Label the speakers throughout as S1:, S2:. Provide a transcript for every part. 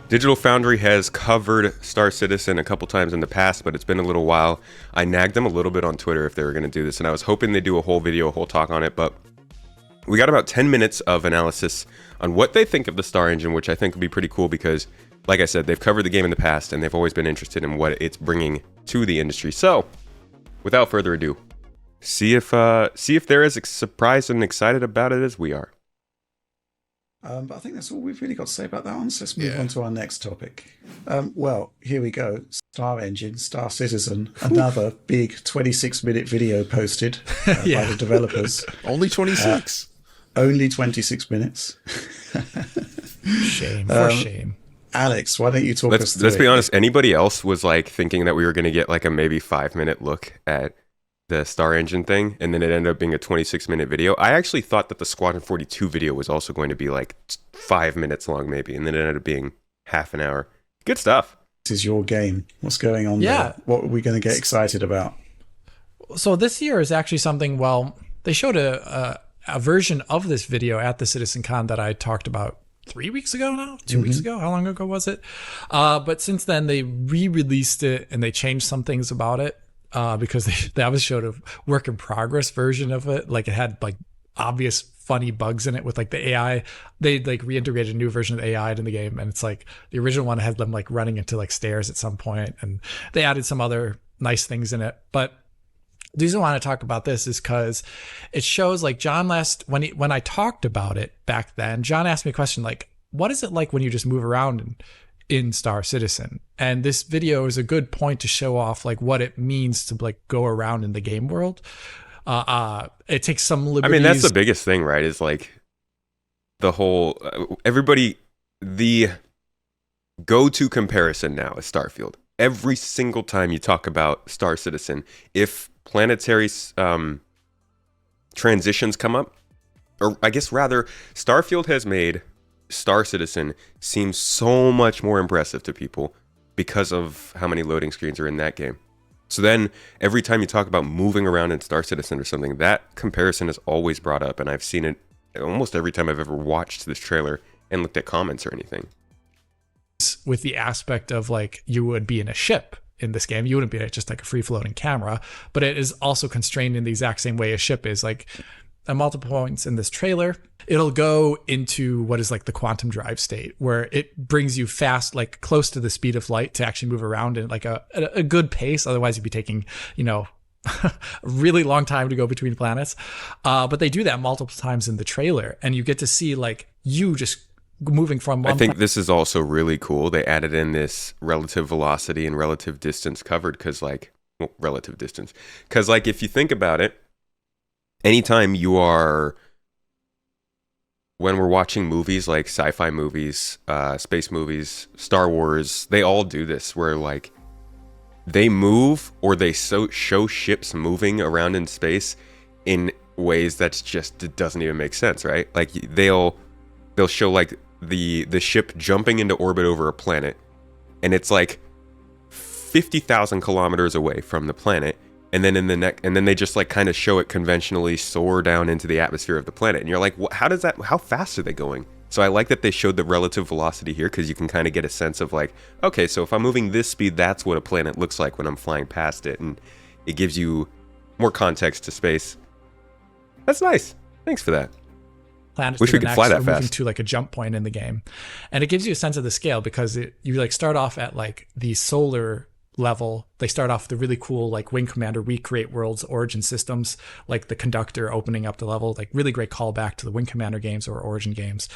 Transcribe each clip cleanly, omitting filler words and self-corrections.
S1: Digital Foundry has covered Star Citizen a couple times in the past, but it's been a little while. I nagged them a little bit on Twitter if they were going to do this, and I was hoping they'd do a whole video, a whole talk on it, but we got about 10 minutes of analysis on what they think of the StarEngine, which I think would be pretty cool because, like I said, they've covered the game in the past, and they've always been interested in what it's bringing to the industry. So, without further ado, see if they're as surprised and excited about it as we are.
S2: But I think that's all we've really got to say about that one. So let's move on to our next topic. Well, here we go. StarEngine, Star Citizen, another big 26-minute video posted by the developers.
S3: Only 26.
S2: Only 26 minutes.
S4: Shame for shame.
S2: Alex, why don't you talk us through
S1: Let's be honest. Anybody else was like thinking that we were going to get like a maybe 5-minute look at the StarEngine thing, and then it ended up being a 26-minute video. I actually thought that the Squadron 42 video was also going to be like 5 minutes long maybe, and then it ended up being half an hour. Good stuff.
S2: This is your game. What's going on there? What are we going to get excited about?
S4: So this year is actually something, well, they showed a version of this video at the CitizenCon that I talked about 3 weeks ago now? 2 weeks ago? How long ago was it? But since then, they re-released it, and they changed some things about it. Because that was showed a work in progress version of it. Like it had like obvious funny bugs in it with like the AI. They like reintegrated a new version of the AI into the game. And it's like the original one had them like running into like stairs at some point, and they added some other nice things in it. But the reason I want to talk about this is because it shows like John when I talked about it back then, John asked me a question like, what is it like when you just move around in Star Citizen? And this video is a good point to show off like what it means to like go around in the game world. It takes some liberties.
S1: I mean, that's the biggest thing, right? Is like the whole the go-to comparison now is Starfield. Every single time you talk about Star Citizen, if planetary transitions come up, or I guess rather, Starfield has made Star Citizen seems so much more impressive to people because of how many loading screens are in that game. So then every time you talk about moving around in Star Citizen or something, that comparison is always brought up, and I've seen it almost every time I've ever watched this trailer and looked at comments or anything.
S4: With the aspect of like you would be in a ship in this game, you wouldn't be just like a free floating camera, but it is also constrained in the exact same way a ship is. Like at multiple points in this trailer, it'll go into what is like the quantum drive state, where it brings you fast, like close to the speed of light to actually move around in like a good pace. Otherwise you'd be taking, a really long time to go between planets. But they do that multiple times in the trailer, and you get to see like you just moving from one.
S1: I think this is also really cool. They added in this relative velocity and relative distance covered because relative distance. Because like if you think about it, anytime you are, when we're watching movies like sci-fi movies, space movies, Star Wars, they all do this where like they move or they show ships moving around in space in ways that's just, it doesn't even make sense, right? Like they'll show like the ship jumping into orbit over a planet, and it's like 50,000 kilometers away from the planet. And then and then they just like kind of show it conventionally soar down into the atmosphere of the planet. And you're like, how fast are they going? So I like that they showed the relative velocity here, because you can kind of get a sense of like, okay, so if I'm moving this speed, that's what a planet looks like when I'm flying past it. And it gives you more context to space. That's nice. Thanks for that. Wish we could fly that fast.
S4: To like a jump point in the game. And it gives you a sense of the scale, because you like start off at like the solar level. They start off with the really cool like Wing Commander Recreate Worlds Origin systems, like the conductor opening up the level, like really great callback to the Wing Commander games or Origin games.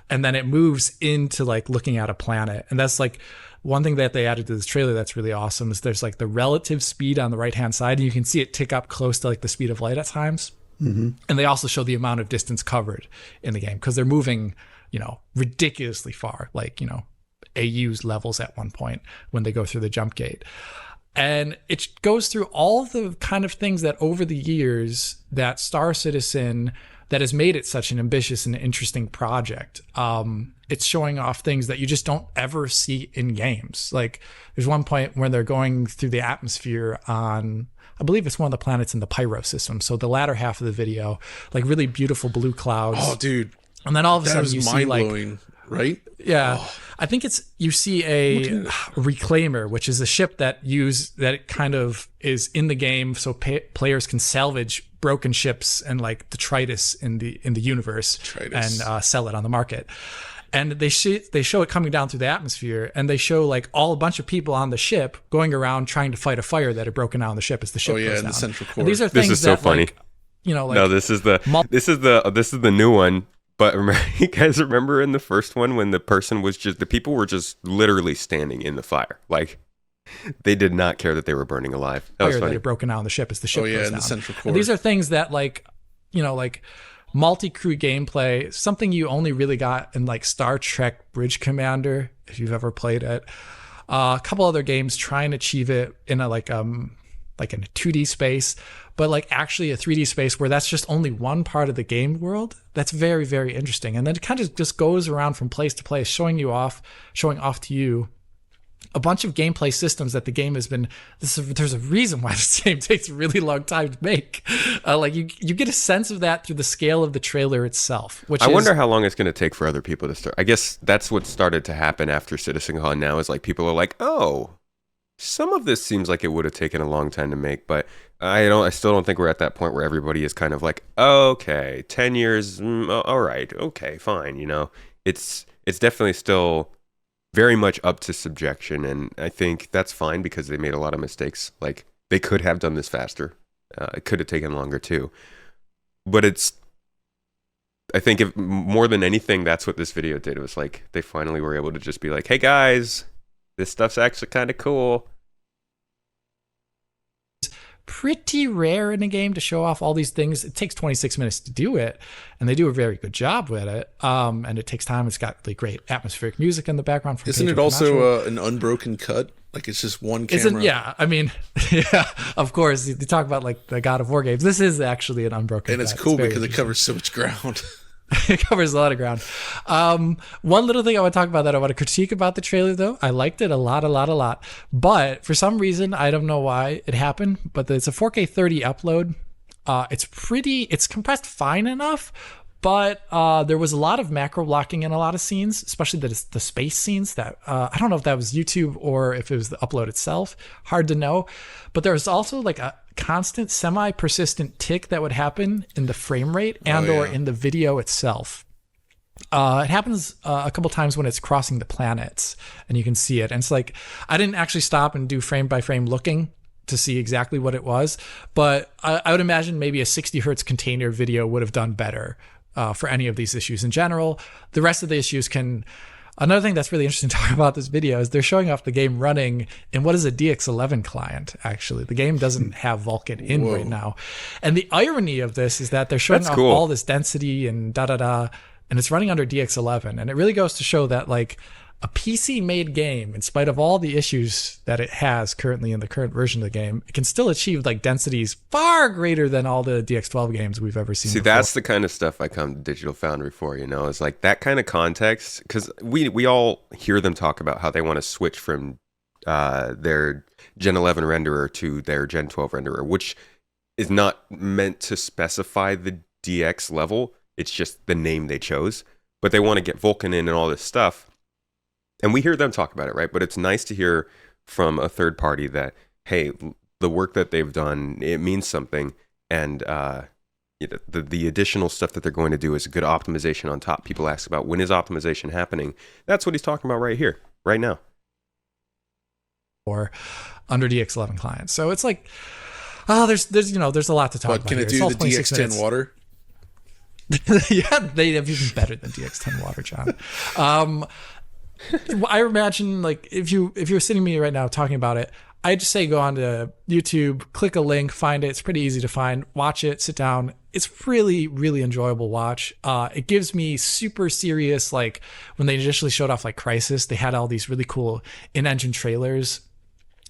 S4: And then it moves into like looking at a planet. And that's like one thing that they added to this trailer that's really awesome is there's like the relative speed on the right hand side, and you can see it tick up close to like the speed of light at times. Mm-hmm. And they also show the amount of distance covered in the game, because they're moving, ridiculously far, like, AU's levels at one point when they go through the jump gate. And it goes through all the kind of things that over the years that Star Citizen, that has made it such an ambitious and interesting project. It's showing off things that you just don't ever see in games. Like there's one point where they're going through the atmosphere on, I believe it's one of the planets in the Pyro system. So the latter half of the video, like really beautiful blue clouds.
S3: Oh, dude.
S4: And then all of a sudden you see like
S3: right?
S4: Yeah, I think you see a reclaimer, which is a ship that kind of is in the game, so players can salvage broken ships and like detritus in the universe and sell it on the market. And they show it coming down through the atmosphere, and they show like a bunch of people on the ship going around trying to fight a fire that had broken out on the ship as the ship goes down.
S3: The central core.
S4: And these are things
S1: this is so funny.
S4: Like,
S1: no, this is the new one. But you guys remember in the first one when the people were just literally standing in the fire, like they did not care that they were burning alive. That was funny. That had broken out on the ship as the ship goes down.
S3: The central core.
S4: And these are things that like multi-crew gameplay, something you only really got in like Star Trek Bridge Commander, if you've ever played it. A couple other games try and achieve it in a like in a 2D space, but like actually a 3D space where that's just only one part of the game world. That's very, very interesting. And then it kind of just goes around from place to place, showing off to you a bunch of gameplay systems that the game has been. There's a reason why this game takes a really long time to make. Like you get a sense of that through the scale of the trailer itself. I
S1: wonder how long it's going to take for other people to start. I guess that's what started to happen after CitizenCon. Now is like people are like, oh, some of this seems like it would have taken a long time to make, but I still don't think we're at that point where everybody is kind of like, oh, okay, 10 years, all right, okay, fine. It's definitely still very much up to subjection, and I think that's fine because they made a lot of mistakes. Like they could have done this faster. It could have taken longer too, but I think if more than anything, that's what this video did. It was like they finally were able to just be like, hey guys, this stuff's actually kind of cool.
S4: Pretty rare in a game to show off all these things. It takes 26 minutes to do it, and they do a very good job with it. And it takes time. It's got like great atmospheric music in the background.
S3: Isn't it also an unbroken cut? Like it's just one camera?
S4: Yeah, I mean, yeah, of course. You talk about like the God of War games. This is actually an unbroken cut.
S3: And it's cool because it covers so much ground.
S4: It covers a lot of ground. One little thing I want to talk about that I want to critique about the trailer, though. I liked it a lot. But for some reason, I don't know why it happened, but it's a 4K 30 upload. It's compressed fine enough, but there was a lot of macro blocking in a lot of scenes, especially the space scenes that I don't know if that was YouTube or if it was the upload itself. Hard to know. But there was also like a constant semi-persistent tick that would happen in the frame rate or in the video itself. It happens a couple times when it's crossing the planets and you can see it. And it's like, I didn't actually stop and do frame by frame looking to see exactly what it was, but I would imagine maybe a 60 hertz container video would have done better for any of these issues in general. The rest of the issues Another thing that's really interesting to talk about this video is they're showing off the game running in what is a DX11 client, actually. The game doesn't have Vulkan in right now. And the irony of this is that they're showing off all this density and and it's running under DX11. And it really goes to show that like a PC-made game, in spite of all the issues that it has currently in the current version of the game, it can still achieve like densities far greater than all the DX12 games we've ever seen.
S1: See,
S4: before.
S1: That's the kind of stuff I come to Digital Foundry for, It's like that kind of context, because we all hear them talk about how they want to switch from their Gen 11 renderer to their Gen 12 renderer, which is not meant to specify the DX level. It's just the name they chose. But they want to get Vulkan in and all this stuff. And we hear them talk about it, right? But it's nice to hear from a third party that, hey, the work that they've done, it means something. And the additional stuff that they're going to do is a good optimization on top. People ask about when is optimization happening? That's what he's talking about right here, right now.
S4: Or under DX11 clients. So it's like, there's a lot to talk about.
S3: Can it do the DX10 water?
S4: Yeah, they have even better than DX10 water, John. I imagine like if you're sitting me right now talking about it, I'd just say go on to YouTube, click a link, find it. It's pretty easy to find. Watch it, sit down. It's really, really enjoyable watch. It gives me super serious, like when they initially showed off like Crysis, they had all these really cool in-engine trailers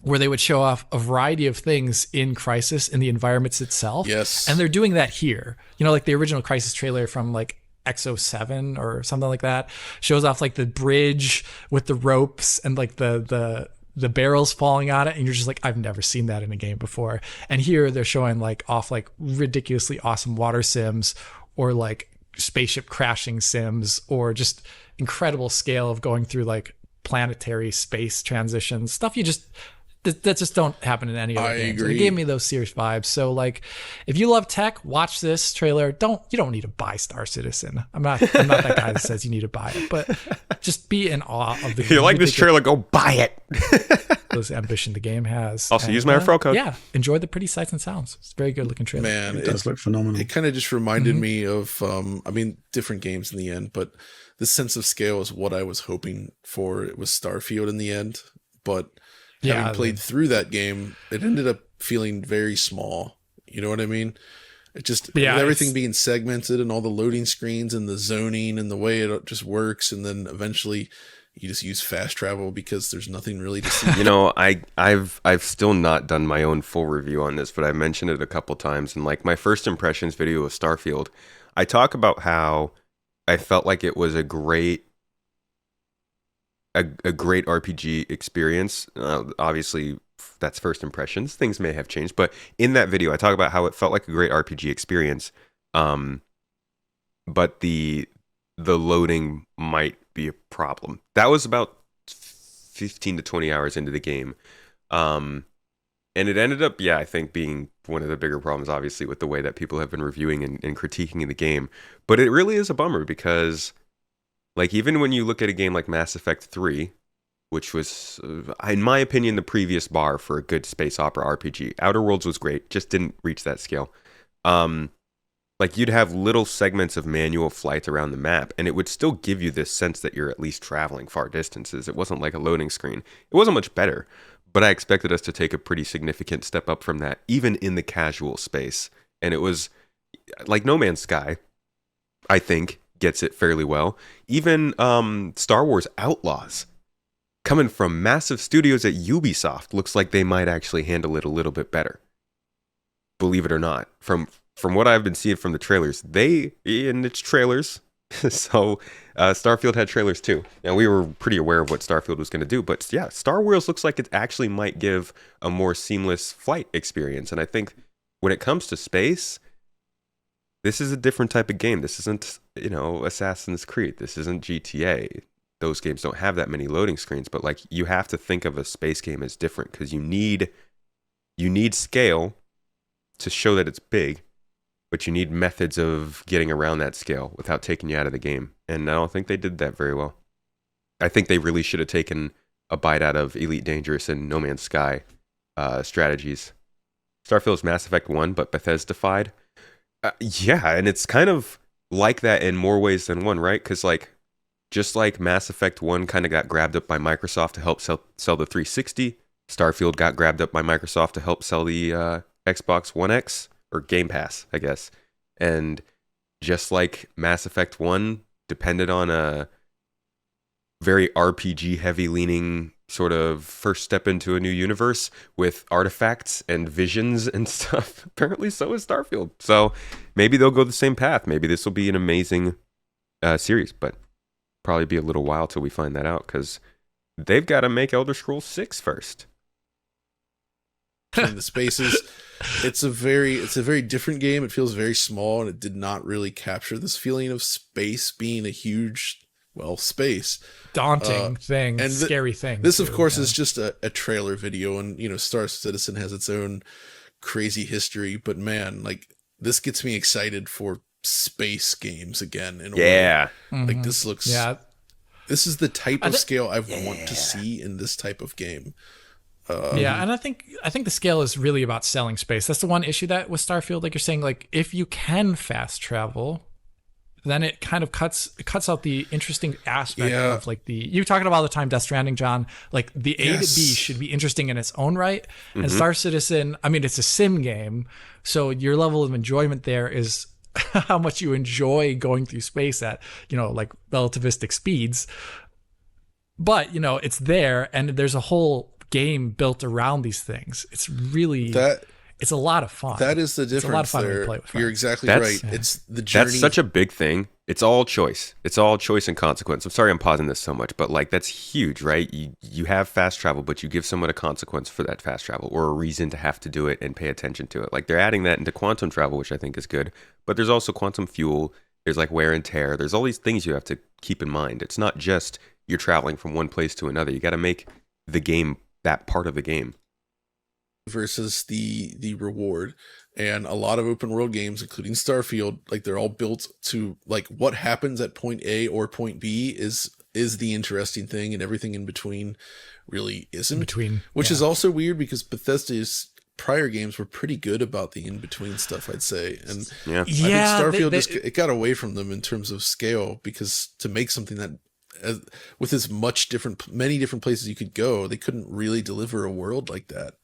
S4: where they would show off a variety of things in Crysis in the environments itself.
S3: Yes.
S4: And they're doing that here. Like the original Crysis trailer from like XO7 or something like that shows off like the bridge with the ropes and like the barrels falling on it, and you're just like, I've never seen that in a game before. And here they're showing like off like ridiculously awesome water sims or like spaceship crashing sims, or just incredible scale of going through like planetary space transitions, stuff you just that just don't happen in any other games.
S3: Agree.
S4: It gave me those serious vibes. So like, if you love tech, watch this trailer. You don't need to buy Star Citizen. I'm not that guy that says you need to buy it, but just be in awe of the
S1: If you like this trailer, go buy it.
S4: those ambition the game has.
S1: Also, use my referral code.
S4: Yeah, enjoy the pretty sights and sounds. It's a very good looking trailer.
S3: Man,
S2: It does look phenomenal.
S3: It kind of just reminded me of, I mean, different games in the end, but the sense of scale is what I was hoping for. It was Starfield in the end, but having played through that game, it ended up feeling very small. You know what I mean? It just, with everything being segmented and all the loading screens and the zoning and the way it just works, and then eventually you just use fast travel because there's nothing really to see.
S1: You know, I've still not done my own full review on this, but I mentioned it a couple times. And like my first impressions video of Starfield, I talk about how I felt like it was a great RPG experience. Obviously, that's first impressions. Things may have changed, but in that video, I talk about how it felt like a great RPG experience. But the loading might be a problem. That was about 15 to 20 hours into the game. And it ended up, I think being one of the bigger problems, obviously, with the way that people have been reviewing and critiquing the game. But it really is a bummer because, like, even when you look at a game like Mass Effect 3, which was, in my opinion, the previous bar for a good space opera RPG. Outer Worlds was great, just didn't reach that scale. Like, you'd have little segments of manual flight around the map, and it would still give you this sense that you're at least traveling far distances. It wasn't like a loading screen. It wasn't much better, but I expected us to take a pretty significant step up from that, even in the casual space. And it was, like, No Man's Sky, I think, gets it fairly well. Even Star Wars Outlaws, coming from massive studios at Ubisoft, looks like they might actually handle it a little bit better. Believe it or not. From what I've been seeing from the trailers, it's trailers. So Starfield had trailers too. Now, we were pretty aware of what Starfield was going to do, but yeah, Star Wars looks like it actually might give a more seamless flight experience. And I think when it comes to space, this is a different type of game. This isn't, Assassin's Creed. This isn't GTA. Those games don't have that many loading screens, but like, you have to think of a space game as different because you need scale to show that it's big, but you need methods of getting around that scale without taking you out of the game. And I don't think they did that very well. I think they really should have taken a bite out of Elite Dangerous and No Man's Sky strategies. Starfield's Mass Effect 1, but Bethesda-fied. And it's kind of like that in more ways than one, right? Because like, just like Mass Effect 1 kind of got grabbed up by Microsoft to help sell the 360, Starfield got grabbed up by Microsoft to help sell the Xbox One X, or Game Pass, I guess. And just like Mass Effect 1 depended on a very RPG heavy leaning sort of first step into a new universe with artifacts and visions and stuff, apparently so is Starfield. So maybe they'll go the same path. Maybe this will be an amazing series, but probably be a little while till we find that out because they've got to make Elder Scrolls 6 first.
S3: In the spaces, it's a very different game. It feels very small, and it did not really capture this feeling of space being a huge, space
S4: daunting thing and scary thing.
S3: This, of course, is just a trailer video, and Star Citizen has its own crazy history. But man, like, this gets me excited for space games again. In a way. Like, this looks. Yeah. This is the type of scale I want to see in this type of game.
S4: And I think the scale is really about selling space. That's the one issue that with Starfield, like you're saying, like, if you can fast travel, then it kind of cuts out the interesting aspect of like you talking about all the time, Death Stranding, John. Like, the A to B should be interesting in its own right. And Star Citizen, I mean, it's a sim game, so your level of enjoyment there is how much you enjoy going through space at like relativistic speeds. But it's there, and there's a whole game built around these things. It's really it's a lot of fun.
S3: That is the difference. It's a lot of fun there. To play with friends. You're exactly right. Yeah. It's the journey.
S1: That's such a big thing. It's all choice. It's all choice and consequence. I'm sorry I'm pausing this so much, but like, that's huge, right? You have fast travel, but you give someone a consequence for that fast travel or a reason to have to do it and pay attention to it. Like, they're adding that into quantum travel, which I think is good, but there's also quantum fuel There's like wear and tear. There's all these things you have to keep in mind. It's not just you're traveling from one place to another. You got to make the game that part of the game.
S3: Versus the reward. And a lot of open world games, including Starfield, like they're all built to like what happens at point A or point B is the interesting thing, and everything in between really isn't. Which is also weird because Bethesda's prior games were pretty good about the in-between stuff, I'd say. And I think Starfield it got away from them in terms of scale, because to make something that with as many different places you could go, they couldn't really deliver a world like that.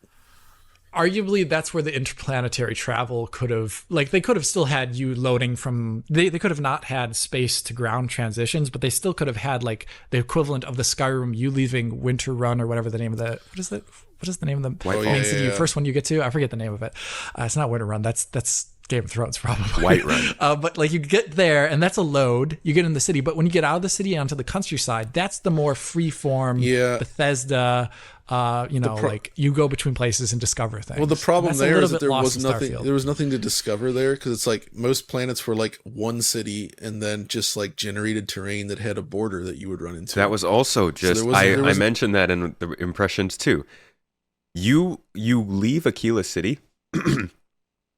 S4: Arguably, that's where the interplanetary travel could have, like, they could have still had you loading from, they could have not had space to ground transitions, but they still could have had, like, the equivalent of the Skyrim, you leaving Winter Run or whatever the name of the, what is the name of the main city, first one you get to? I forget the name of it. It's not Winter Run. That's Game of Thrones, probably.
S1: Whiterun.
S4: But like you get there and that's a load. You get in the city, but when you get out of the city onto the countryside, that's the more free-form Bethesda. Like you go between places and discover things.
S3: Well, the problem there is that there was nothing to discover there, because it's like most planets were like one city and then just like generated terrain that had a border that you would run into.
S1: That was also just I mentioned that in the impressions too. You leave Aquila City.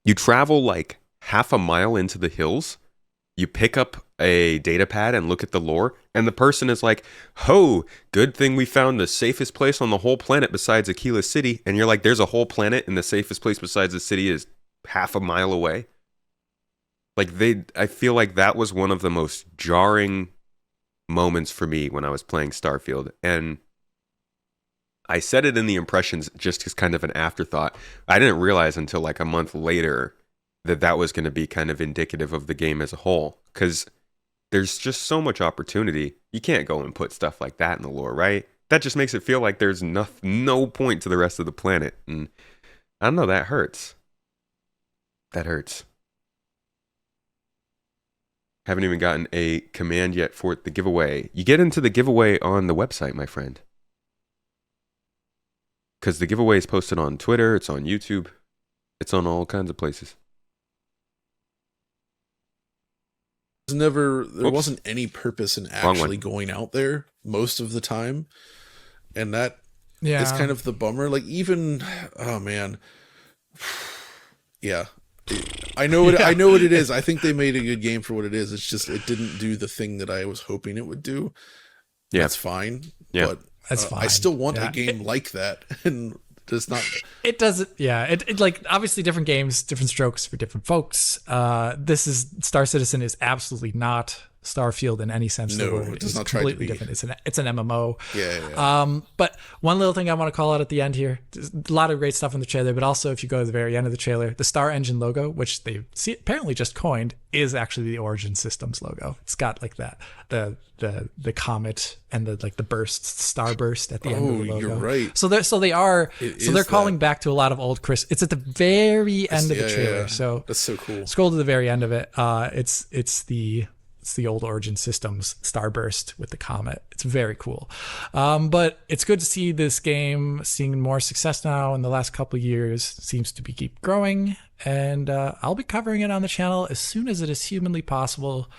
S1: You travel like half a mile into the hills. You pick up a data pad and look at the lore, and the person is like, "Ho, good thing we found the safest place on the whole planet besides Aquila City." And you're like, "There's a whole planet, and the safest place besides the city is half a mile away." Like I feel like that was one of the most jarring moments for me when I was playing Starfield, and I said it in the impressions just as kind of an afterthought. I didn't realize until like a month later that was going to be kind of indicative of the game as a whole, because there's just so much opportunity. You can't go and put stuff like that in the lore, right? That just makes it feel like there's no point to the rest of the planet. And I don't know, that hurts. That hurts. Haven't even gotten a command yet for the giveaway. You get into the giveaway on the website, my friend. Because the giveaway is posted on Twitter, it's on YouTube, it's on all kinds of places.
S3: There wasn't any purpose in actually going out there most of the time, and that is kind of the bummer. Like even, oh man, yeah, I know what it is. I think they made a good game for what it is. It's just it didn't do the thing that I was hoping it would do. Yeah, that's fine. Yeah, but
S4: that's fine.
S3: I still want a game like that, and does not.
S4: It doesn't. Yeah, it like obviously different games, different strokes for different folks. This is Star Citizen is absolutely not Starfield in any sense of the word.
S3: It does not
S4: completely
S3: try to be.
S4: Different. It's an MMO.
S3: Yeah.
S4: But one little thing I want to call out at the end here, a lot of great stuff in the trailer, but also if you go to the very end of the trailer, the StarEngine logo, which they apparently just coined, is actually the Origin Systems logo. It's got like that the comet and the burst, starburst at the end of the logo.
S3: You're right.
S4: So they're calling back to a lot of old Chris. It's at the very end of the trailer. Yeah. So
S3: that's so cool.
S4: Scroll to the very end of it. It's the old Origin Systems starburst with the comet. It's very cool. But it's good to see this game seeing more success now in the last couple of years. Seems to be keep growing. And I'll be covering it on the channel as soon as it is humanly possible.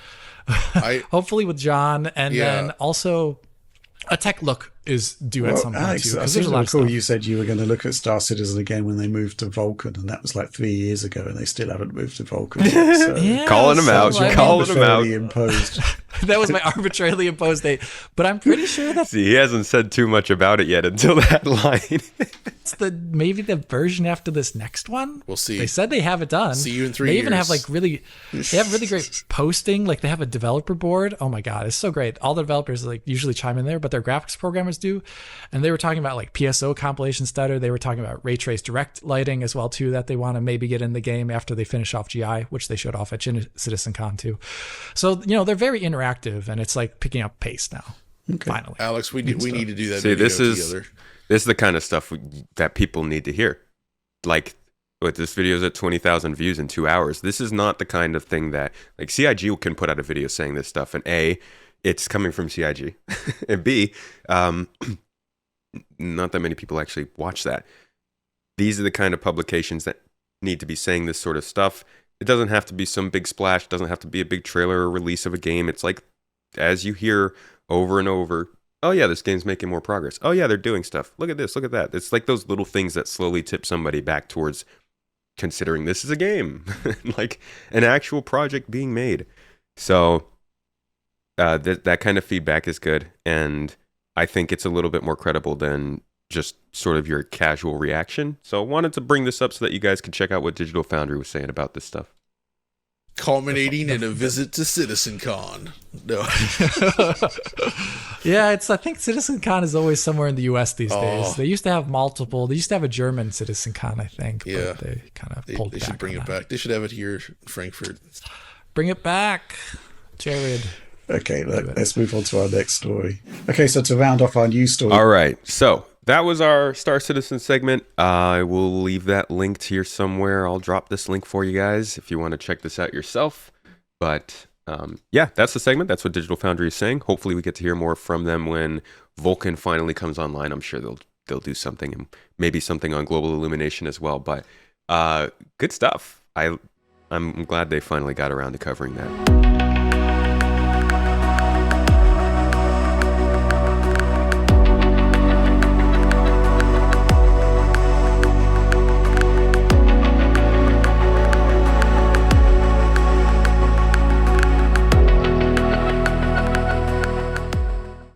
S4: Hopefully with John. And then also a tech look is due at some point
S2: Alex,
S4: too.
S2: I seem to recall you said you were going to look at Star Citizen again when they moved to Vulcan, and that was like 3 years ago, and they still haven't moved to Vulcan yet, so.
S1: Calling them out. You're calling them out.
S2: Imposed.
S4: That was my arbitrarily imposed date, but I'm pretty sure that.
S1: See, he hasn't said too much about it yet until that line.
S4: It's maybe the version after this next one.
S3: We'll see.
S4: They said they have it done.
S3: See you in 3 years.
S4: They even have they have really great posting. Like they have a developer board. Oh my god, it's so great. All the developers usually chime in there, but their graphics programmers do. And they were talking about like PSO compilation stutter. They were talking about ray trace direct lighting as well too, that they want to maybe get in the game after they finish off GI, which they showed off at CitizenCon too. So they're very interactive, and it's like picking up pace now. Okay. Finally,
S3: Alex, we need to do that.
S1: See,
S3: video
S1: together. This is the kind of stuff that people need to hear. Like, but this video is at 20,000 views in 2 hours. This is not the kind of thing that like CIG can put out a video saying this stuff, and A, it's coming from CIG, and B, not that many people actually watch that. These are the kind of publications that need to be saying this sort of stuff. It doesn't have to be some big splash. It doesn't have to be a big trailer or release of a game. It's like, as you hear over and over, oh yeah, this game's making more progress. Oh yeah, they're doing stuff. Look at this, look at that. It's like those little things that slowly tip somebody back towards considering this is a game, like an actual project being made. So that kind of feedback is good, and I think it's a little bit more credible than just sort of your casual reaction. So I wanted to bring this up so that you guys can check out what Digital Foundry was saying about this stuff.
S3: Culminating in a visit to CitizenCon. No.
S4: Yeah, I think CitizenCon is always somewhere in the US these days. They used to have multiple. They used to have a German CitizenCon, I think.
S3: Yeah.
S4: But they kind of pulled
S3: They
S4: back.
S3: should bring it back. They should have it here in Frankfurt.
S4: Bring it back, Jared.
S2: Okay, let's move on to our next story. Okay, so to round off our news story.
S1: All right, so that was our Star Citizen segment. I will leave that linked here somewhere. I'll drop this link for you guys if you want to check this out yourself. But yeah, that's the segment. That's what Digital Foundry is saying. Hopefully we get to hear more from them when Vulkan finally comes online. I'm sure they'll do something, and maybe something on Global Illumination as well. But good stuff. I'm glad they finally got around to covering that.